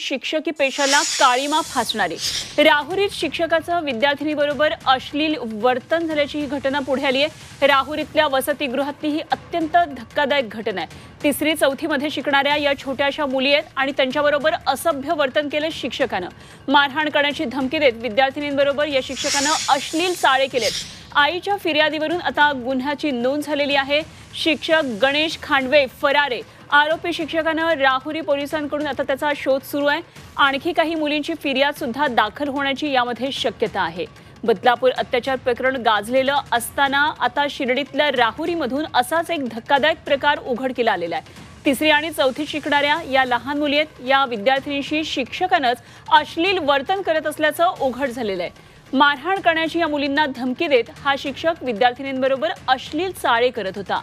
शिक्षकी पेशाला काळीमा फासणारी राहुरीत शिक्षकाचं विद्यार्थिनीबरोबर अश्लील वर्तन झाल्याची ही घटना पुढे आली आहे। राहुरीतल्या वसतिगृहातली ही अत्यंत धक्कादायक घटना आहे। तिसरी चौथी मध्ये शिकणाऱ्या या छोट्याशा मुली आहेत आणि त्यांच्याबरोबर असभ्य वर्तन केलं शिक्षकानं। मारहाण करण्याची धमकी देत विद्यार्थिनींबरोबर या शिक्षकानं अश्लील चाळे केलेत। आईच्या फिर्यादीवरून आता गुन्ह्याची नोंद झालेली आहे। शिक्षक गणेश खांडवे फरार आहे। आरोपी शिक्षकानं राहुरी पोलिसांकडून आता त्याचा शोध सुरू आहे। आणखी काही मुलींची फिर्याद सुद्धा दाखल होण्याची यामध्ये शक्यता आहे। बदलापूर अत्याचार प्रकरण गाजलेलं असताना आता शिर्डीतल्या राहुरीमधून असाच एक धक्कादायक प्रकार उघडकीला आलेला आहे। तिसरी आणि चौथी शिकणाऱ्या या लहान मुली आहेत। या विद्यार्थिनीशी शिक्षकानंच अश्लील वर्तन करत असल्याचं उघड झालेलं आहे। मारहाण करण्याची या मुलींना धमकी देत हा शिक्षक विद्यार्थिनींबरोबर अश्लील चाळे करत होता।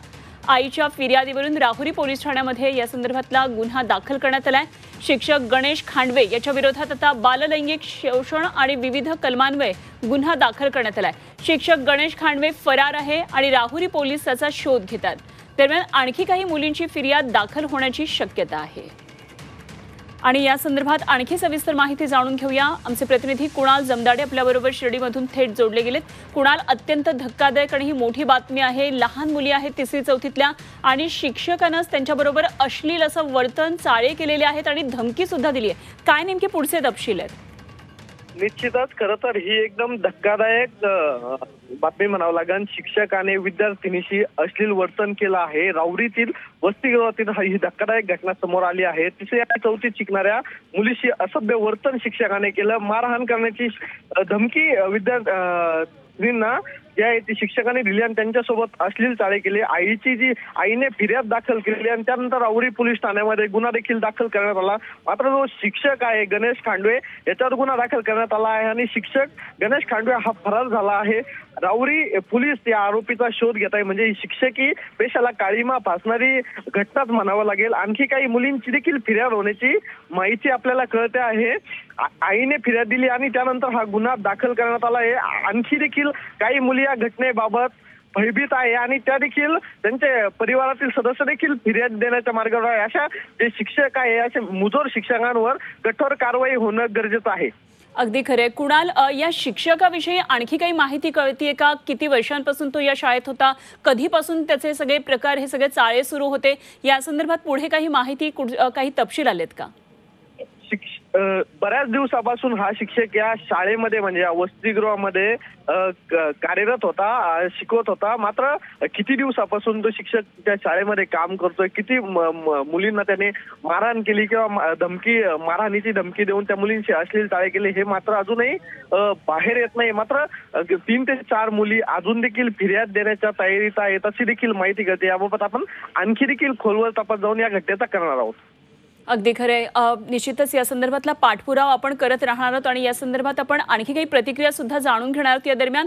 आईच्या फिर्यादीवरून राहुरी पोलीस ठाण्यामध्ये या संदर्भातला गुन्हा दाखल करण्यात आलाय। शिक्षक गणेश खांडवे याच्या विरोधात आता बाललैंगिक शोषण आणि विविध कलमान्वये गुन्हा दाखल करण्यात आलाय। शिक्षक गणेश खांडवे फरार आहे आणि राहुरी पोलीस त्याचा शोध घेतात। दरम्यान आणखी काही मुलींची फिर्याद दाखल होण्याची शक्यता आहे आणि या संदर्भात आणखी सविस्तर माहिती जाणून घेऊया। आमचे प्रतिनिधी कुणाल जमदाडे आपल्याबरोबर शिर्डीमधून थेट जोडले गेलेत। कुणाल, अत्यंत धक्कादायक आणि ही मोठी बातमी आहे। लहान मुली आहेत तिसरी चौथीतल्या आणि शिक्षकानंच त्यांच्याबरोबर अश्लील असं वर्तन चाळे केलेले आहेत आणि धमकी सुद्धा दिली आहे। काय नेमके पुढचे तपशील आहेत? निश्चितच खरं तर ही एकदम धक्कादायक बातमी म्हणावं लागेल। शिक्षकाने विद्यार्थिनीशी अश्लील वर्तन केलं आहे। राहुरीतील वसतिगृहातील ही धक्कादायक घटना समोर आली आहे। तिसरी आणि चौथीत शिकणाऱ्या मुलीशी असभ्य वर्तन शिक्षकाने केलं। मारहाण करण्याची धमकी विद्यार्थिनींना ती शिक्षकाने दिली आणि त्यांच्यासोबत अश्लील चाळे केले। आईने फिर्याद दाखल केली आणि त्यानंतर राहुरी पोलीस ठाण्यामध्ये गुन्हा देखील दाखल करण्यात आला। मात्र जो शिक्षक आहे गणेश खांडवे याच्यावर गुन्हा दाखल करण्यात आला आहे आणि शिक्षक गणेश खांडवे हा फरार झाला आहे। राहुरी पोलीस या आरोपीचा शोध घेत आहे। म्हणजे ही शिक्षकी पेशाला काळीमा फासणारी घटनाच म्हणावं लागेल। आणखी काही मुलींची देखील फिर्याद होण्याची माहिती आपल्याला कळते आहे। आईने फिर्याद दिली आणि त्यानंतर हा गुन्हा दाखल करण्यात आला आहे। आणखी देखील काही मुली या घटनेबाबत भयभीत आहे आणि त्या देखील त्यांचे परिवारातील सदस्य देखील फिर्याद देण्याच्या मार्गावर आहे। अशा जे शिक्षक आहे अशा मुजोर शिक्षकांवर कठोर कारवाई होणं गरजेचं आहे। अगदी खरे। कुणाल, या शिक्षकाविषयी आणखी काही माहिती कळतीये का? किती वर्षांपासून तो या शाळेत होता? कधीपासून त्याचे सगळे प्रकार हे सगळे चाळे सुरू होते? या संदर्भात पुढे काही माहिती काही तपशील आलेत का? बऱ्याच दिवसापासून हा शिक्षक या शाळेमध्ये म्हणजे या वसतिगृहामध्ये कार्यरत होता, शिकवत होता। मात्र किती दिवसापासून तो शिक्षक त्या शाळेमध्ये काम करतोय, किती मुलींना त्याने मारहाण केली किंवा मारहाणीची धमकी देऊन त्या मुलींशी अश्लील चाळे केले हे मात्र अजूनही बाहेर येत नाही। मात्र 3 ते 4 मुली अजून देखील फिर्याद देण्याच्या तयारीत आहेत अशी देखील माहिती कळते। याबाबत आपण आणखी देखील खोलवर तपास जाऊन या घटनेचा करणार आहोत। अगदी खरे। निश्चितच या संदर्भातला पाठपुरावा आपण करत राहणार आहोत आणि या संदर्भात आपण आणखी काही प्रतिक्रिया सुद्धा जाणून घेणार आहोत। या दरम्यान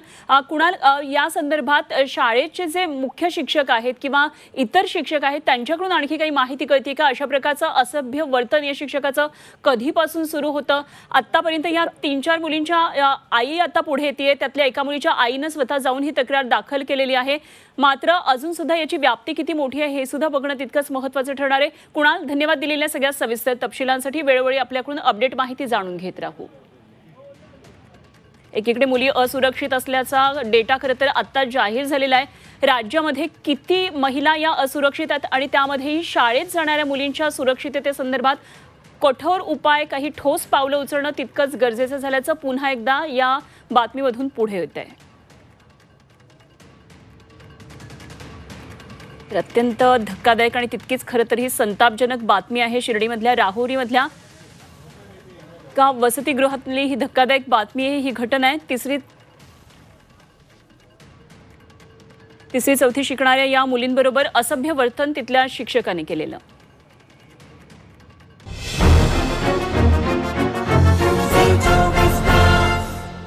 कुणाल, या संदर्भात शाळेचे जे मुख्य शिक्षक आहेत किंवा इतर शिक्षक आहेत त्यांच्याकडून आणखी काही माहिती कळते का? अशा प्रकारचं असभ्य वर्तन या शिक्षकाचं कधीपासून सुरू होतं? आतापर्यंत या 3-4 मुलींच्या आई आता पुढे येते। त्यातल्या एका मुलीच्या आईनं स्वतः जाऊन ही तक्रार दाखल केलेली आहे। मात्र अजून सुद्धा याची व्याप्ती किती मोठी आहे हे सुद्धा बघणं तितकंच महत्त्वाचं ठरणार आहे। कुणाल, धन्यवाद दिलेल्या सगळ्या सविस्तर तपशिलांसाठी। वेळोवेळी आपल्याकडून अपडेट माहिती जाणून घेत राहू। एकीकडे मुली असुरक्षित असल्याचा डेटा खरं तर आता जाहीर झालेला आहे। राज्यामध्ये किती महिला या असुरक्षित आहेत आणि त्यामध्येही शाळेत जाणाऱ्या मुलींच्या सुरक्षिततेसंदर्भात कठोर उपाय, काही ठोस पावलं उचलणं तितकंच गरजेचं झाल्याचं पुन्हा एकदा या बातमीमधून पुढे येत आहे। अत्यंत धक्कादायक आणि तितकीच खरं तर ही संतापजनक बातमी आहे। शिर्डीमधल्या राहुरीमधल्या का वसतिगृहातली ही धक्कादायक बातमी आहे, ही घटना आहे। तिसरी चौथी शिकणाऱ्या या मुलींबरोबर असभ्य वर्तन तिथल्या शिक्षकाने केलेलं।